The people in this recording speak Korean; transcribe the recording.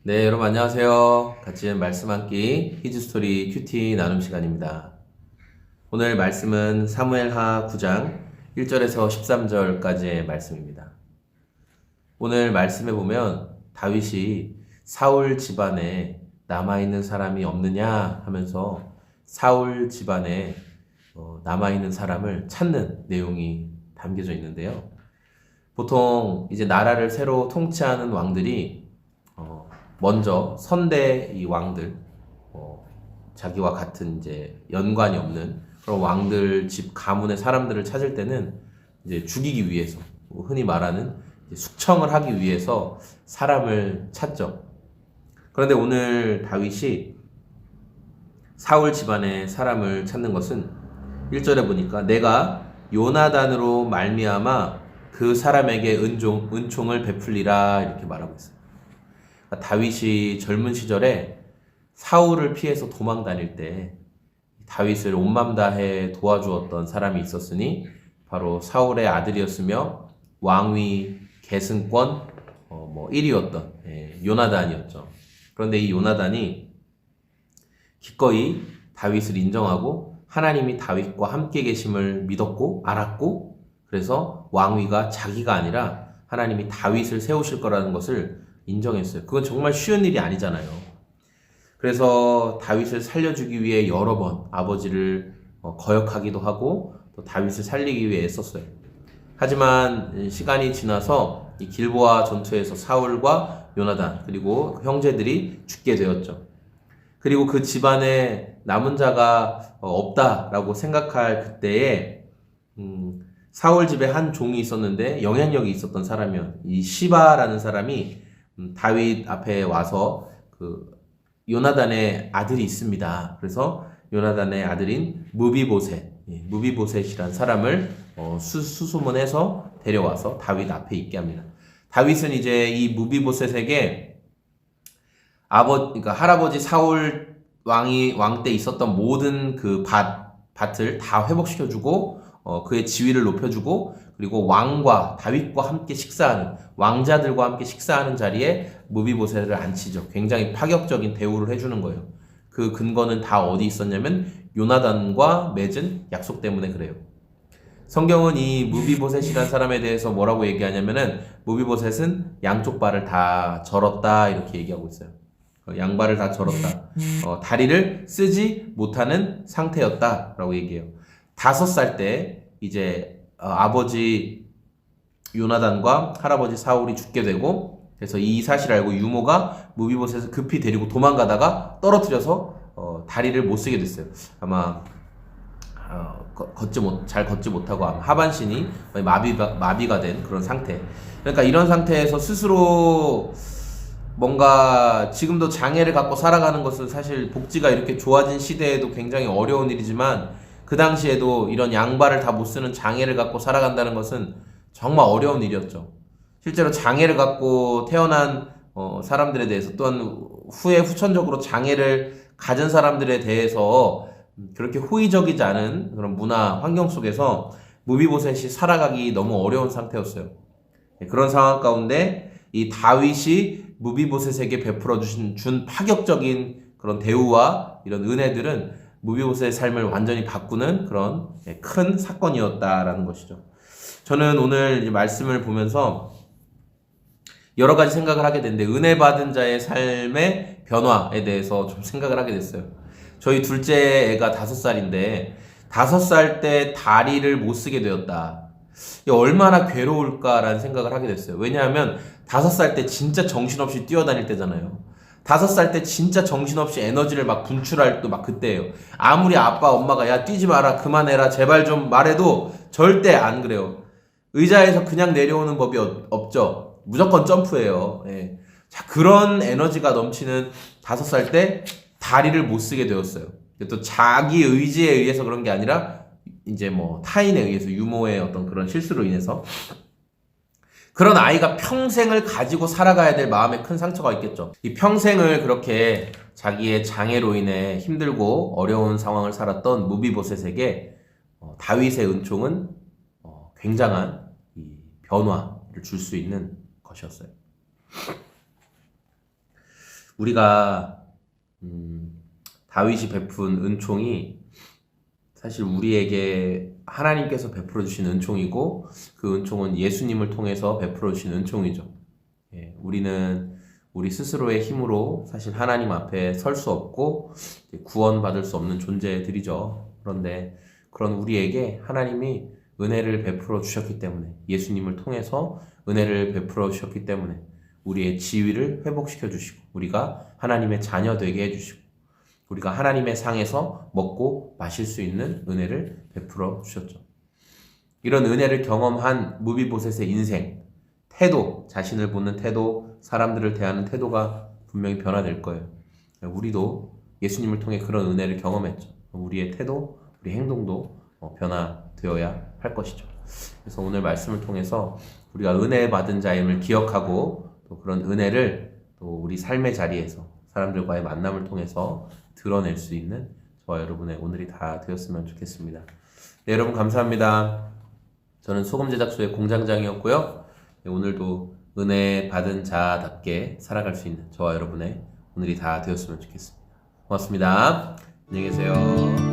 네, 여러분 안녕하세요. 같이 말씀 함기 히즈스토리 큐티 나눔 시간입니다. 오늘 말씀은 사무엘하 9장 1절에서 13절까지의 말씀입니다. 오늘 말씀에 보면 다윗이 사울 집안에 남아있는 사람이 없느냐 하면서 사울 집안에 남아있는 사람을 찾는 내용이 담겨져 있는데요. 보통 이제 나라를 새로 통치하는 왕들이 먼저 선대 이 왕들, 자기와 같은 이제 연관이 없는 그런 왕들 집 가문의 사람들을 찾을 때는 이제 죽이기 위해서, 흔히 말하는 숙청을 하기 위해서 사람을 찾죠. 그런데 오늘 다윗이 사울 집안의 사람을 찾는 것은 1절에 보니까 내가 요나단으로 말미암아 그 사람에게 은총을 베풀리라 이렇게 말하고 있어요. 다윗이 젊은 시절에 사울을 피해서 도망 다닐 때 다윗을 온 맘 다해 도와주었던 사람이 있었으니 바로 사울의 아들이었으며 왕위 계승권 1위였던 요나단이었죠. 그런데 이 요나단이 기꺼이 다윗을 인정하고 하나님이 다윗과 함께 계심을 믿었고 알았고, 그래서 왕위가 자기가 아니라 하나님이 다윗을 세우실 거라는 것을 인정했어요. 그건 정말 쉬운 일이 아니잖아요. 그래서 다윗을 살려주기 위해 여러 번 아버지를 거역하기도 하고 또 다윗을 살리기 위해 애썼어요. 하지만 시간이 지나서 이 길보아 전투에서 사울과 요나단 그리고 형제들이 죽게 되었죠. 그리고 그 집안에 남은 자가 없다라고 생각할 그때에 사울 집에 한 종이 있었는데 영향력이 있었던 사람이요. 이 시바라는 사람이 다윗 앞에 와서 요나단의 아들이 있습니다. 그래서 요나단의 아들인 무비보셋이란 사람을 수소문해서 데려와서 다윗 앞에 있게 합니다. 다윗은 이제 이 무비보셋에게 그러니까 할아버지 사울 왕 때 있었던 모든 그 밭을 다 회복시켜주고 그의 지위를 높여주고, 그리고 왕과 다윗과 함께 식사하는, 왕자들과 함께 식사하는 자리에 무비보셋을 앉히죠. 굉장히 파격적인 대우를 해주는 거예요. 그 근거는 다 어디 있었냐면 요나단과 맺은 약속 때문에 그래요. 성경은 이 무비보셋이라는 사람에 대해서 뭐라고 얘기하냐면은 무비보셋은 양쪽 발을 다 절었다 이렇게 얘기하고 있어요. 양발을 다 절었다. 다리를 쓰지 못하는 상태였다라고 얘기해요. 5살 때 이제 아버지 요나단과 할아버지 사울이 죽게 되고, 그래서 이 사실을 알고 유모가 무비보셋을 급히 데리고 도망가다가 떨어뜨려서 다리를 못 쓰게 됐어요. 아마 잘 걷지 못하고 하반신이 마비가 된 그런 상태. 그러니까 이런 상태에서 스스로 뭔가 지금도 장애를 갖고 살아가는 것은 사실 복지가 이렇게 좋아진 시대에도 굉장히 어려운 일이지만, 그 당시에도 이런 양발을 다 못 쓰는 장애를 갖고 살아간다는 것은 정말 어려운 일이었죠. 실제로 장애를 갖고 태어난 사람들에 대해서, 또한 후에 후천적으로 장애를 가진 사람들에 대해서 그렇게 호의적이지 않은 그런 문화 환경 속에서 무비보셋이 살아가기 너무 어려운 상태였어요. 그런 상황 가운데 이 다윗이 무비보셋에게 베풀어 준 파격적인 그런 대우와 이런 은혜들은 무비보셋의 삶을 완전히 바꾸는 그런 큰 사건이었다라는 것이죠. 저는 오늘 이 말씀을 보면서 여러 가지 생각을 하게 됐는데, 은혜 받은 자의 삶의 변화에 대해서 좀 생각을 하게 됐어요. 저희 둘째 애가 5살인데 5살 때 다리를 못 쓰게 되었다. 얼마나 괴로울까라는 생각을 하게 됐어요. 왜냐하면 5살 때 진짜 정신없이 뛰어다닐 때잖아요. 5살 때 진짜 정신없이 에너지를 막 분출할 때 막 그때예요. 아무리 아빠 엄마가 야 뛰지 마라 그만해라 제발 좀 말해도 절대 안 그래요. 의자에서 그냥 내려오는 법이 없죠. 무조건 점프해요. 예. 자, 그런 에너지가 넘치는 5살 때 다리를 못 쓰게 되었어요. 또 자기 의지에 의해서 그런 게 아니라 이제 타인에 의해서, 유모의 어떤 그런 실수로 인해서. 그런 아이가 평생을 가지고 살아가야 될 마음에 큰 상처가 있겠죠. 이 평생을 그렇게 자기의 장애로 인해 힘들고 어려운 상황을 살았던 무비보셋에게 다윗의 은총은 굉장한 이 변화를 줄 수 있는 것이었어요. 우리가 다윗이 베푼 은총이 사실 우리에게 하나님께서 베풀어 주신 은총이고 그 은총은 예수님을 통해서 베풀어 주신 은총이죠. 우리는 우리 스스로의 힘으로 사실 하나님 앞에 설 수 없고 구원받을 수 없는 존재들이죠. 그런데 그런 우리에게 하나님이 은혜를 베풀어 주셨기 때문에, 예수님을 통해서 은혜를 베풀어 주셨기 때문에 우리의 지위를 회복시켜 주시고 우리가 하나님의 자녀 되게 해주시고 우리가 하나님의 상에서 먹고 마실 수 있는 은혜를 베풀어 주셨죠. 이런 은혜를 경험한 무비보셋의 인생, 태도, 자신을 보는 태도, 사람들을 대하는 태도가 분명히 변화될 거예요. 우리도 예수님을 통해 그런 은혜를 경험했죠. 우리의 태도, 우리 행동도 변화되어야 할 것이죠. 그래서 오늘 말씀을 통해서 우리가 은혜 받은 자임을 기억하고 또 그런 은혜를 또 우리 삶의 자리에서 사람들과의 만남을 통해서 드러낼 수 있는 저와 여러분의 오늘이 다 되었으면 좋겠습니다. 네, 여러분 감사합니다. 저는 소금 제작소의 공장장이었고요. 네, 오늘도 은혜 받은 자답게 살아갈 수 있는 저와 여러분의 오늘이 다 되었으면 좋겠습니다. 고맙습니다. 안녕히 계세요.